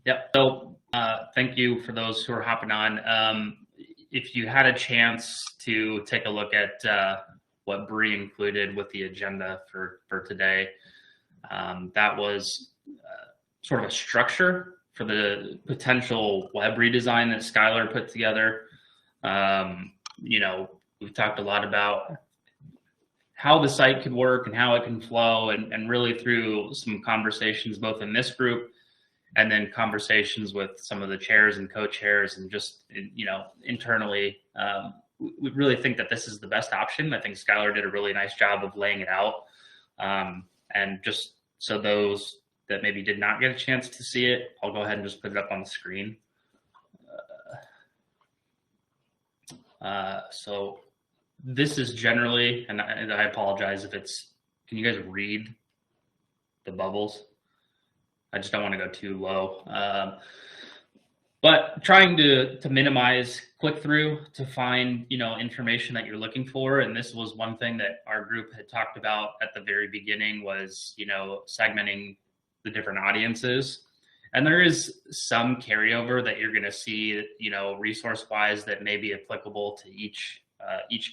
Yep. So thank you for those who are hopping on. If you had a chance to take a look at what Bree included with the agenda for today, that was sort of a structure for the potential web redesign that Skylar put together. You know, we've talked a lot about how the site could work and how it can flow, and really through some conversations both in this group and then conversations with some of the chairs and co-chairs and just, you know, internally, we really think that this is the best option. I think Skylar did a really nice job of laying it out. And just so those that maybe did not get a chance to see it, I'll go ahead and just put it up on the screen. So this is generally, and I apologize if it's, can you guys read the bubbles? I just don't want to go too low. But trying to minimize click through to find, you know, information that you're looking for. And this was one thing that our group had talked about at the very beginning was, you know, segmenting the different audiences. And there is some carryover that you're going to see, you know, resource wise that may be applicable to each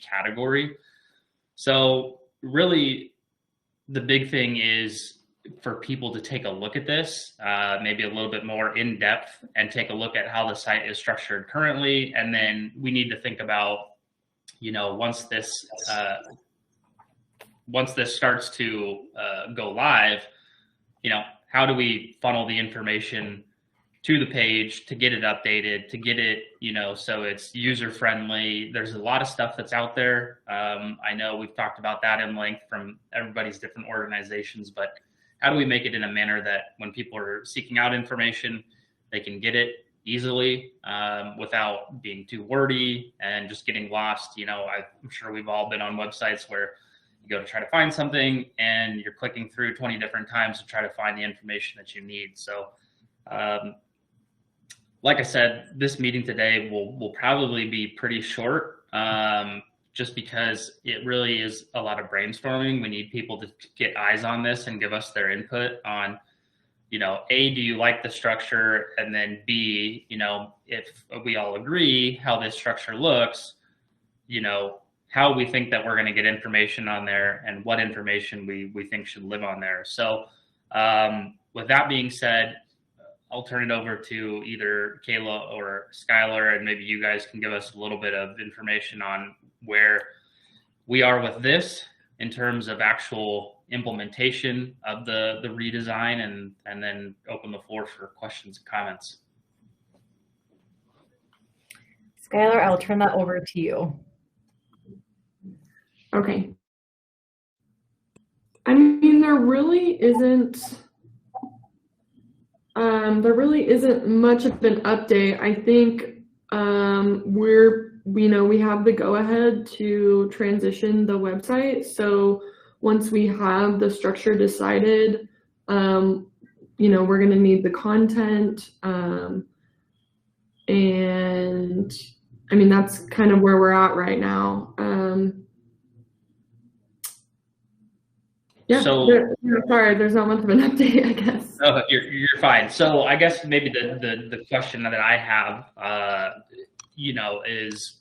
category. So really the big thing is for people to take a look at this, maybe a little bit more in depth, and take a look at how the site is structured currently. And then we need to think about, you know, once this starts to go live, you know, how do we funnel the information to the page to get it updated, to get it, you know, so it's user friendly. There's a lot of stuff that's out there. I know we've talked about that in length from everybody's different organizations, but how do we make it in a manner that when people are seeking out information, they can get it easily without being too wordy and just getting lost? You know, I'm sure we've all been on websites where you go to try to find something and you're clicking through 20 different times to try to find the information that you need. So like I said, this meeting today will probably be pretty short. Just because it really is a lot of brainstorming. We need people to get eyes on this and give us their input on, you know, A, do you like the structure? And then B, you know, if we all agree how this structure looks, you know, how we think that we're going to get information on there and what information we think should live on there. So with that being said, I'll turn it over to either Kayla or Skylar, and maybe you guys can give us a little bit of information on where we are with this in terms of actual implementation of the redesign, and then open the floor for questions and comments. Skylar, I'll turn that over to you. Okay. I mean, there really isn't much of an update. I think we have the go-ahead to transition the website. So once we have the structure decided, you know, we're going to need the content. And I mean, that's kind of where we're at right now. Yeah, so, sorry, there's not much of an update, I guess. Oh, you're fine. So I guess maybe the question that I have, you know, is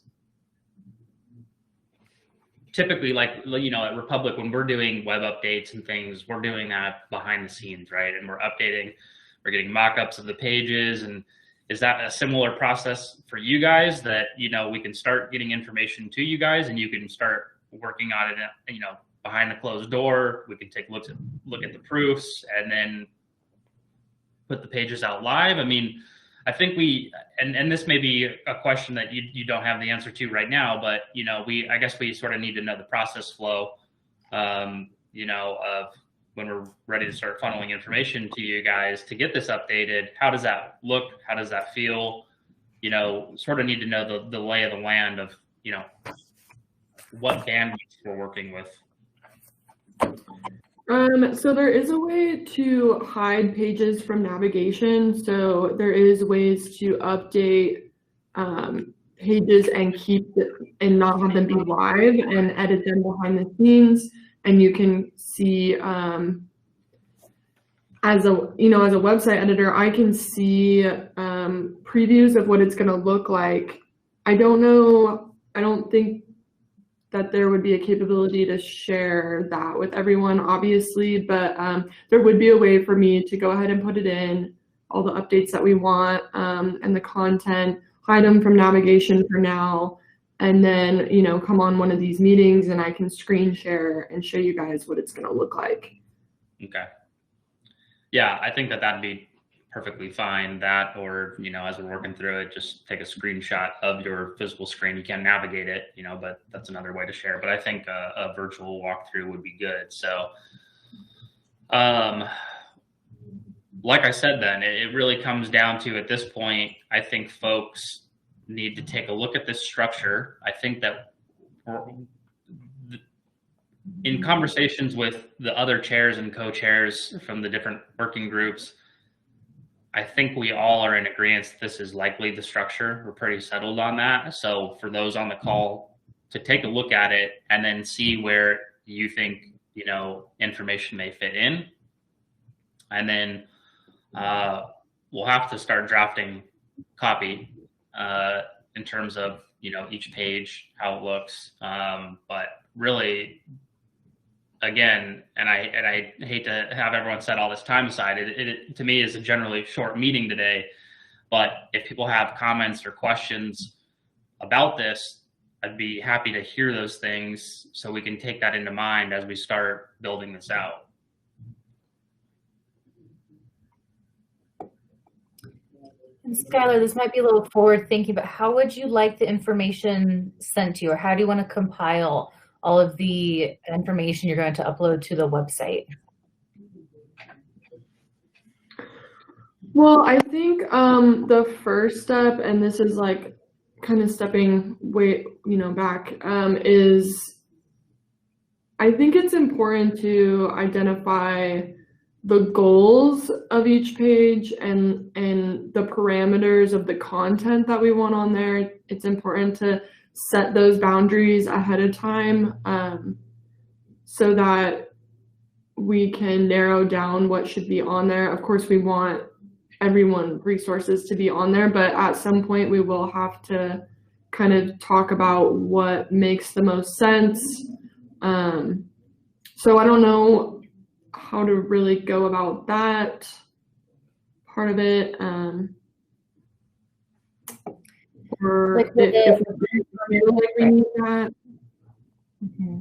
typically, like, you know, at Republic, when we're doing web updates and things, we're doing that behind the scenes, right? And we're updating, we're getting mock-ups of the pages. And is that a similar process for you guys, that, you know, we can start getting information to you guys and you can start working on it, you know, behind the closed door? We can take a look at the proofs and then put the pages out live. I mean, I think and this may be a question that you don't have the answer to right now, but, you know, I guess we sort of need to know the process flow, you know, of when we're ready to start funneling information to you guys to get this updated. How does that look? How does that feel? You know, sort of need to know the lay of the land of, you know, what bandwidth we're working with. So there is a way to hide pages from navigation. So there is ways to update pages and keep it and not have them be live and edit them behind the scenes. And you can see as a website editor, I can see previews of what it's going to look like. I don't think that there would be a capability to share that with everyone, obviously, but there would be a way for me to go ahead and put it in, all the updates that we want, and the content, hide them from navigation for now, and then, come on one of these meetings and I can screen share and show you guys what it's going to look like. Okay. Yeah, I think that'd be perfectly fine. That, or, as we're working through it, just take a screenshot of your physical screen. You can't navigate it, but that's another way to share. But I think a virtual walkthrough would be good. So, like I said, then it really comes down to, at this point, I think folks need to take a look at this structure. I think that in conversations with the other chairs and co-chairs from the different working groups, I think we all are in agreement this is likely the structure. We're pretty settled on that. So for those on the call to take a look at it and then see where you think, information may fit in. And then we'll have to start drafting copy in terms of, each page, how it looks. But really, again, and I hate to have everyone set all this time aside. It to me is a generally short meeting today, but if people have comments or questions about this, I'd be happy to hear those things so we can take that into mind as we start building this out. And Skylar, this might be a little forward thinking, but how would you like the information sent to you, or how do you want to compile all of the information you're going to upload to the website? Well, I think the first step, and this is like kind of stepping way, back, is I think it's important to identify the goals of each page and the parameters of the content that we want on there. It's important to set those boundaries ahead of time so that we can narrow down what should be on there. Of course, we want everyone's resources to be on there, but at some point we will have to kind of talk about what makes the most sense. So I don't know how to really go about that part of it. Or Like if we feel like we need that. Mm-hmm.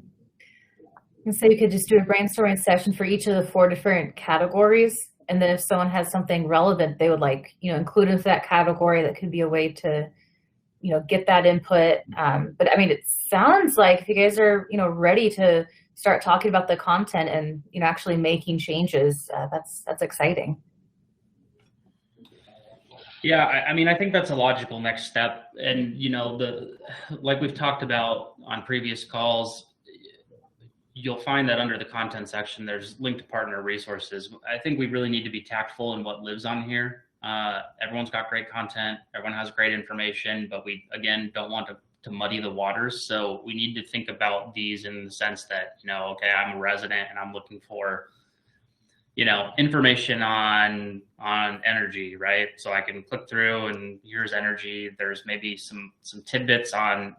And so you could just do a brainstorming session for each of the 4 different categories. And then if someone has something relevant they would like, include into that category, that could be a way to, get that input. But I mean, it sounds like if you guys are, ready to start talking about the content and, actually making changes, that's exciting. Yeah, I mean, I think that's a logical next step. And, like we've talked about on previous calls, you'll find that under the content section, there's linked partner resources. I think we really need to be tactful in what lives on here. Everyone's got great content. Everyone has great information, but we, again, don't want to muddy the waters. So we need to think about these in the sense that, okay, I'm a resident and I'm looking for, information on energy, right? So I can click through and here's energy. There's maybe some tidbits on,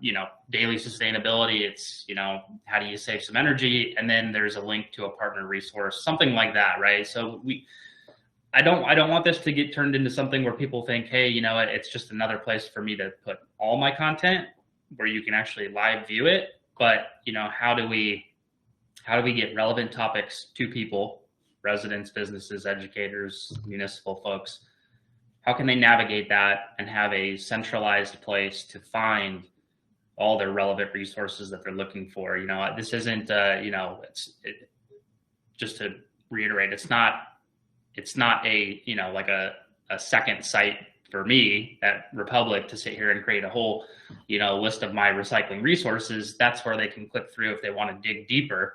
daily sustainability. It's, how do you save some energy? And then there's a link to a partner resource, something like that, right? So I don't want this to get turned into something where people think, hey, it's just another place for me to put all my content where you can actually live view it. But, how do we get relevant topics to people, residents, businesses, educators, municipal folks? How can they navigate that and have a centralized place to find all their relevant resources that they're looking for? This isn't, just to reiterate, it's not a, like a second site for me at Republic to sit here and create a whole, list of my recycling resources. That's where they can click through if they want to dig deeper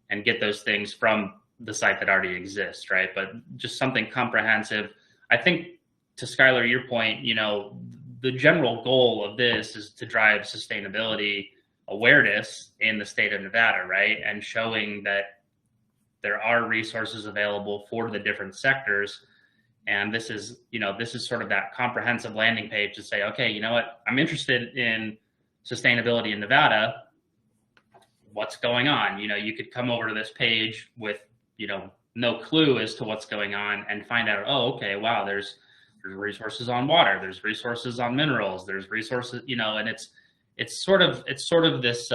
and get those things from the site that already exists, right? But just something comprehensive. I think, to Skylar, your point, the general goal of this is to drive sustainability awareness in the state of Nevada, right? And showing that there are resources available for the different sectors. And this is, this is sort of that comprehensive landing page to say, okay, you know what, I'm interested in sustainability in Nevada. What's going on? You could come over to this page with, no clue as to what's going on and find out, oh, okay, wow, there's resources on water, there's resources on minerals, there's resources, and it's sort of this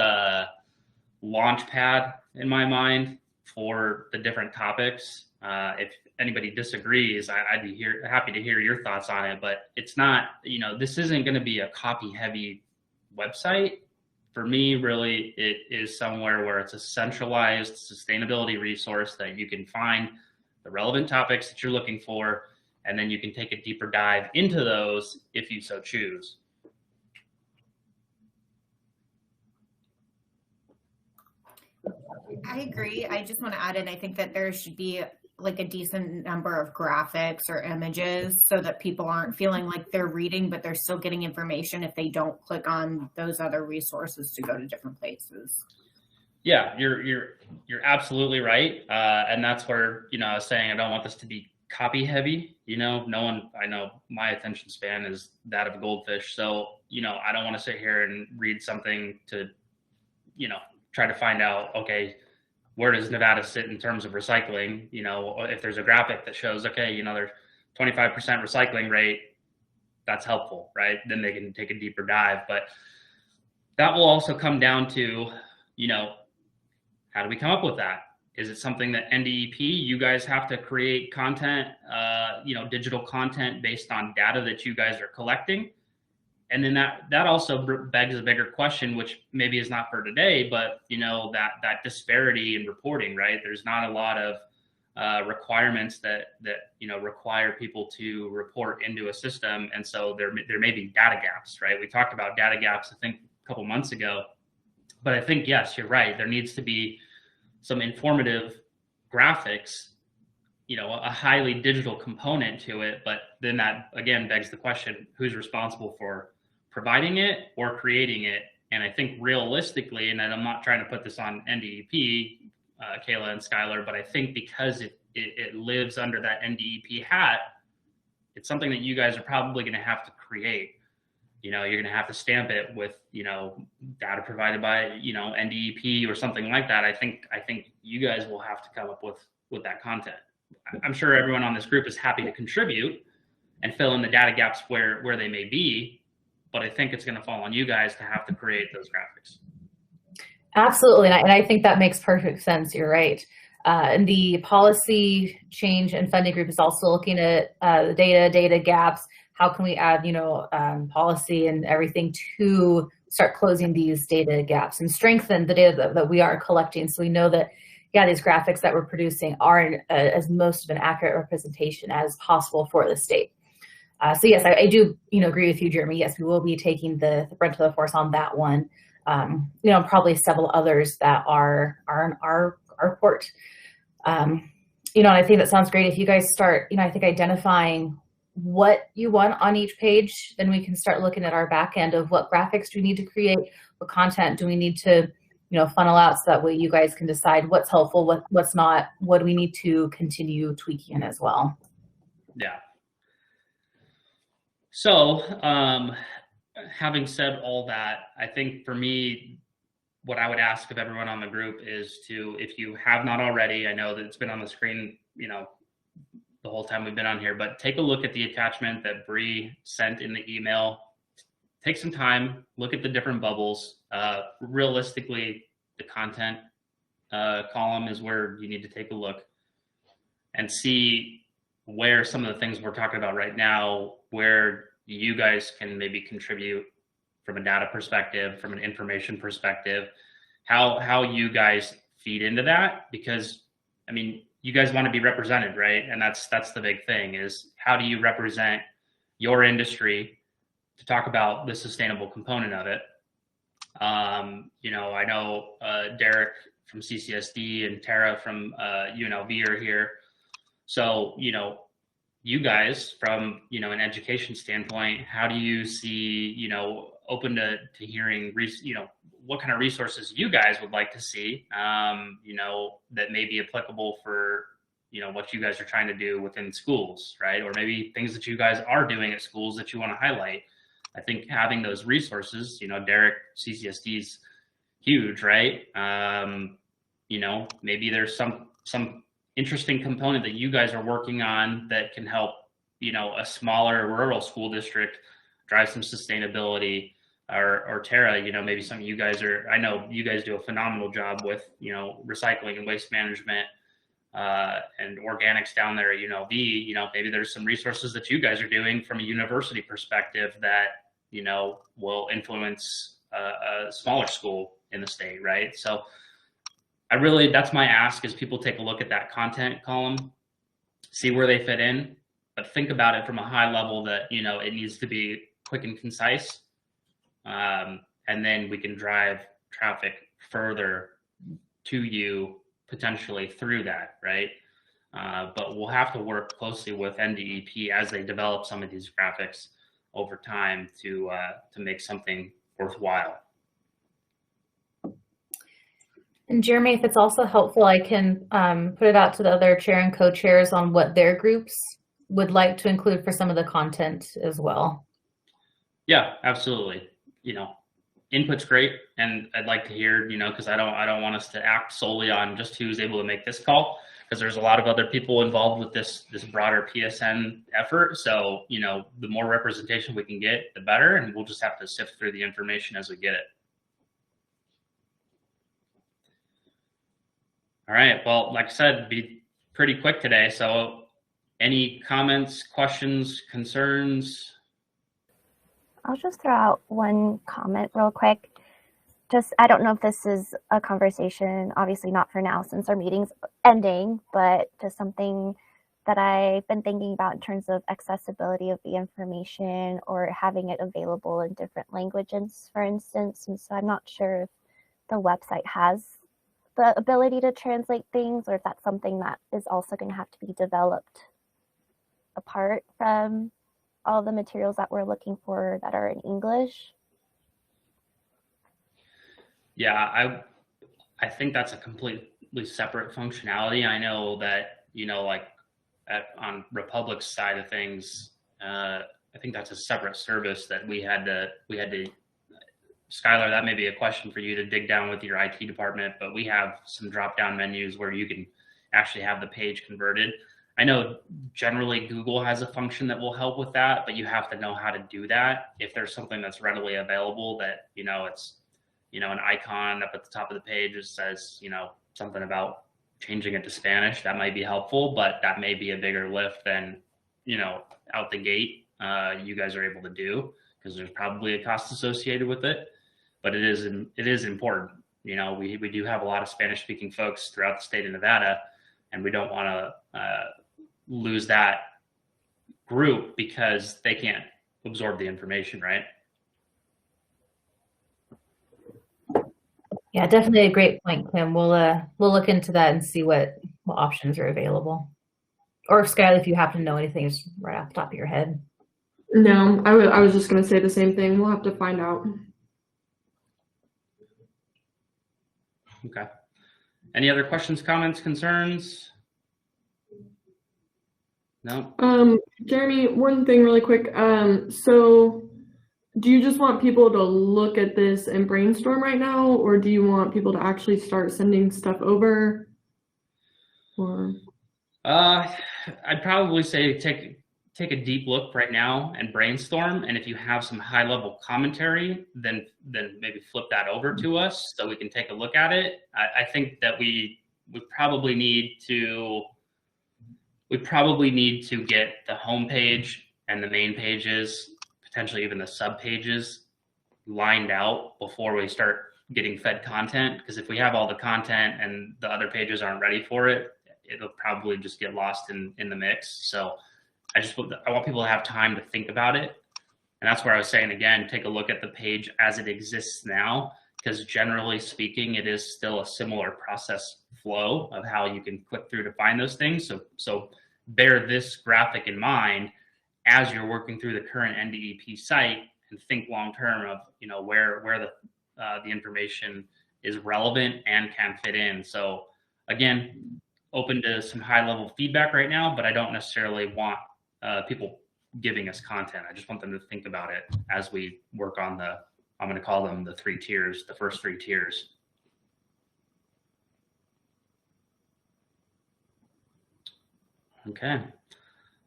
launch pad in my mind for the different topics. If anybody disagrees, I'd be happy to hear your thoughts on it, but it's not, this isn't going to be a copy heavy website. For me, really, it is somewhere where it's a centralized sustainability resource that you can find the relevant topics that you're looking for, and then you can take a deeper dive into those if you so choose. I agree. I just want to add in, I think that there should be like a decent number of graphics or images so that people aren't feeling like they're reading, but they're still getting information if they don't click on those other resources to go to different places. Yeah, you're absolutely right. And that's where, I was saying, I don't want this to be copy heavy. I know my attention span is that of a goldfish. So, I don't want to sit here and read something to, try to find out, okay, where does Nevada sit in terms of recycling? If there's a graphic that shows, okay, there's 25% recycling rate, that's helpful, right? Then they can take a deeper dive. But that will also come down to, how do we come up with that? Is it something that NDEP, you guys have to create content, digital content based on data that you guys are collecting? And then that also begs a bigger question, which maybe is not for today, but that disparity in reporting, right? There's not a lot of requirements that require people to report into a system, and so there may be data gaps, right? We talked about data gaps, I think, a couple months ago, but I think, yes, you're right. There needs to be some informative graphics, a highly digital component to it, but then that again begs the question, who's responsible for providing it or creating it? And I think realistically, and I'm not trying to put this on NDEP, Kayla and Skylar, but I think because it lives under that NDEP hat, it's something that you guys are probably going to have to create. You're going to have to stamp it with, data provided by, NDEP or something like that. I think you guys will have to come up with that content. I'm sure everyone on this group is happy to contribute and fill in the data gaps where they may be, but I think it's going to fall on you guys to have to create those graphics. Absolutely, and I think that makes perfect sense. You're right. And the policy change and funding group is also looking at the data gaps. How can we add, policy and everything to start closing these data gaps and strengthen the data that we are collecting, so we know that, yeah, these graphics that we're producing are as most of an accurate representation as possible for the state. So yes, I do, agree with you, Jeremy. Yes, we will be taking the brunt of the force on that one. Probably several others that are in our report. And I think that sounds great. If you guys start, I think identifying what you want on each page, then we can start looking at our back end of what graphics do we need to create, what content do we need to, funnel out, so that way you guys can decide what's helpful, what's not, what do we need to continue tweaking as well. Yeah. So, having said all that, I think for me, what I would ask of everyone on the group is to, if you have not already, I know that it's been on the screen, the whole time we've been on here, but take a look at the attachment that Bree sent in the email. Take some time, look at the different bubbles. Realistically, the content column is where you need to take a look and see where some of the things we're talking about right now, where you guys can maybe contribute from a data perspective, from an information perspective, how you guys feed into that. Because, I mean, you guys want to be represented, right? And that's the big thing, is how do you represent your industry to talk about the sustainable component of it? I know Derek from CCSD and Tara from UNLV are here. So, you guys from, an education standpoint, how do you see, open to hearing, what kind of resources you guys would like to see, that may be applicable for, what you guys are trying to do within schools, right? Or maybe things that you guys are doing at schools that you want to highlight. I think having those resources, Derek, CCSD's huge, right? Maybe there's some interesting component that you guys are working on that can help, a smaller rural school district drive some sustainability. Or Tara, maybe some of you guys I know you guys do a phenomenal job with, recycling and waste management and organics down there at UNLV. Maybe there's some resources that you guys are doing from a university perspective that, will influence a smaller school in the state, right? So that's my ask, is people take a look at that content column, see where they fit in, but think about it from a high level that, it needs to be quick and concise. And then we can drive traffic further to you potentially through that, right? But we'll have to work closely with NDEP as they develop some of these graphics over time to make something worthwhile. And Jeremy, if it's also helpful, I can put it out to the other chair and co-chairs on what their groups would like to include for some of the content as well. Yeah, absolutely. Input's great, and I'd like to hear, because I don't want us to act solely on just who's able to make this call, because there's a lot of other people involved with this broader PSN effort. So, the more representation we can get, the better, and we'll just have to sift through the information as we get it. All right. Well, like I said, be pretty quick today. So any comments, questions, concerns? I'll just throw out one comment real quick. I don't know if this is a conversation, obviously not for now since our meeting's ending, but just something that I've been thinking about in terms of accessibility of the information or having it available in different languages, for instance. And so I'm not sure if the website has the ability to translate things, or if that's something that is also going to have to be developed apart from all the materials that we're looking for that are in English. Yeah, I think that's a completely separate functionality. I know that, on Republic's side of things, I think that's a separate service that we had to Skylar, that may be a question for you to dig down with your IT department, but we have some drop-down menus where you can actually have the page converted. I know generally Google has a function that will help with that, but you have to know how to do that. If there's something that's readily available that, it's, an icon up at the top of the page that says, something about changing it to Spanish, that might be helpful, but that may be a bigger lift than, out the gate, you guys are able to do, because there's probably a cost associated with it. But it is important. We do have a lot of Spanish speaking folks throughout the state of Nevada, and we don't want to lose that group because they can't absorb the information, right? Yeah, definitely a great point, Kim. We'll look into that and see what options are available. Or Skylar, if you happen to know anything just right off the top of your head. No, I was just going to say the same thing. We'll have to find out. Okay. Any other questions, comments, concerns? No? Jeremy, one thing really quick. So do you just want people to look at this and brainstorm right now, or do you want people to actually start sending stuff over? Or I'd probably say take a deep look right now and brainstorm, and if you have some high level commentary, then maybe flip that over to us so we can take a look at it. I think that we probably need to get the homepage and the main pages, potentially even the sub pages, lined out before we start getting fed content, because if we have all the content and the other pages aren't ready for it, it'll probably just get lost in the mix. So I want people to have time to think about it. And that's where I was saying, again, take a look at the page as it exists now, because generally speaking, it is still a similar process flow of how you can click through to find those things. So bear this graphic in mind as you're working through the current NDEP site, and think long-term of, where the the information is relevant and can fit in. So again, open to some high level feedback right now, but I don't necessarily want people giving us content. I just want them to think about it as we work on I'm going to call them the 3 tiers, the first 3 tiers. Okay.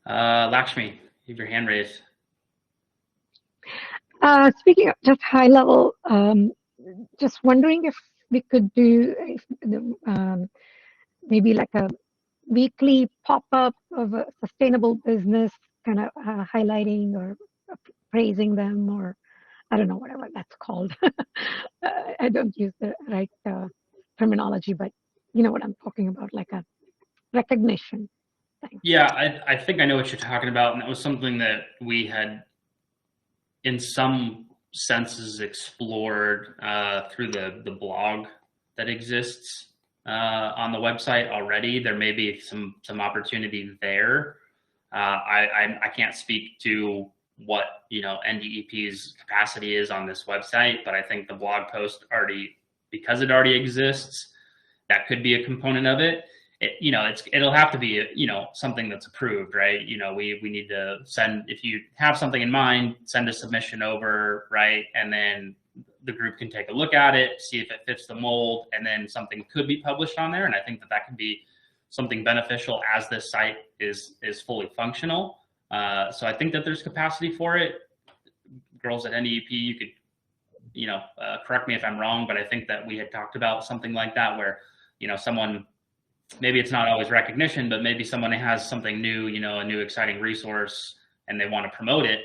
Lakshmi, you have your hand raised. Speaking of just high level, just wondering if we could do maybe like a weekly pop-up of a sustainable business, kind of highlighting or praising them, or I don't know, whatever that's called. I don't use the right terminology, but you know what I'm talking about, like a recognition thing. Yeah, I think I know what you're talking about, and that was something that we had in some senses explored through the blog that exists on the website already. There may be some opportunity there. I can't speak to what NDEP's capacity is on this website, but I think the blog post because it already exists, that could be a component of it. It'll have to be something that's approved, right? We need to send, if you have something in mind, send a submission over, right? And then the group can take a look at it, see if it fits the mold, and then something could be published on there. And I think that could be something beneficial as this site is fully functional. So I think that there's capacity for it. Girls at NDEP, you could correct me if I'm wrong, but I think that we had talked about something like that where someone, maybe it's not always recognition, but maybe someone has something new, a new exciting resource, and they want to promote it.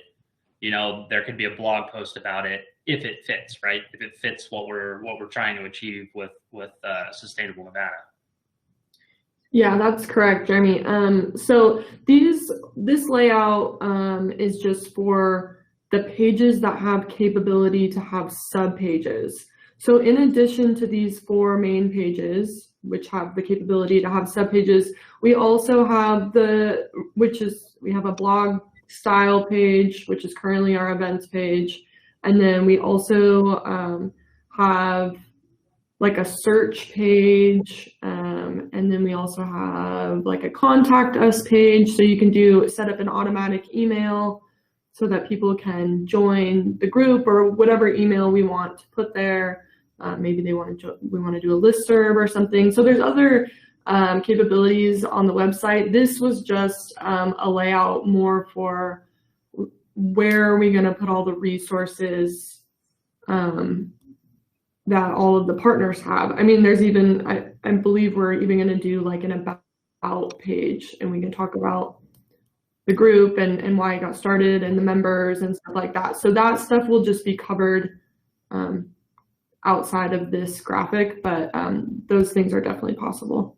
There could be a blog post about it if it fits, right? If it fits what we're trying to achieve with Sustainable Nevada. Yeah, that's correct, Jeremy. So this layout is just for the pages that have capability to have sub pages. So in addition to these 4 main pages, which have the capability to have sub pages, we also have we have a blog style page, which is currently our events page. And then we also have like a search page. And then we also have like a contact us page. So you can set up an automatic email so that people can join the group or whatever email we want to put there. Maybe we want to do a listserv or something. So there's other capabilities on the website. This was just a layout more for where are we going to put all the resources that all of the partners have. I mean, there's even, I believe we're even going to do like an about page, and we can talk about the group and why it got started and the members and stuff like that. So that stuff will just be covered outside of this graphic, but those things are definitely possible.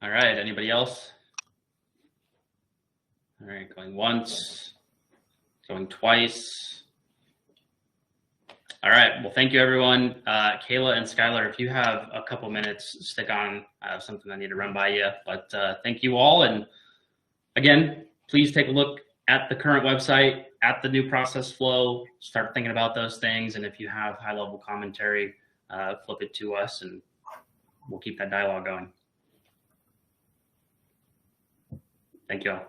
All right, anybody else? All right, going once, going twice. All right, well, thank you, everyone. Kayla and Skylar, if you have a couple minutes, stick on. I have something I need to run by you, but thank you all. And again, please take a look at the current website, at the new process flow, start thinking about those things. And if you have high level commentary, flip it to us and we'll keep that dialogue going. Thank you all.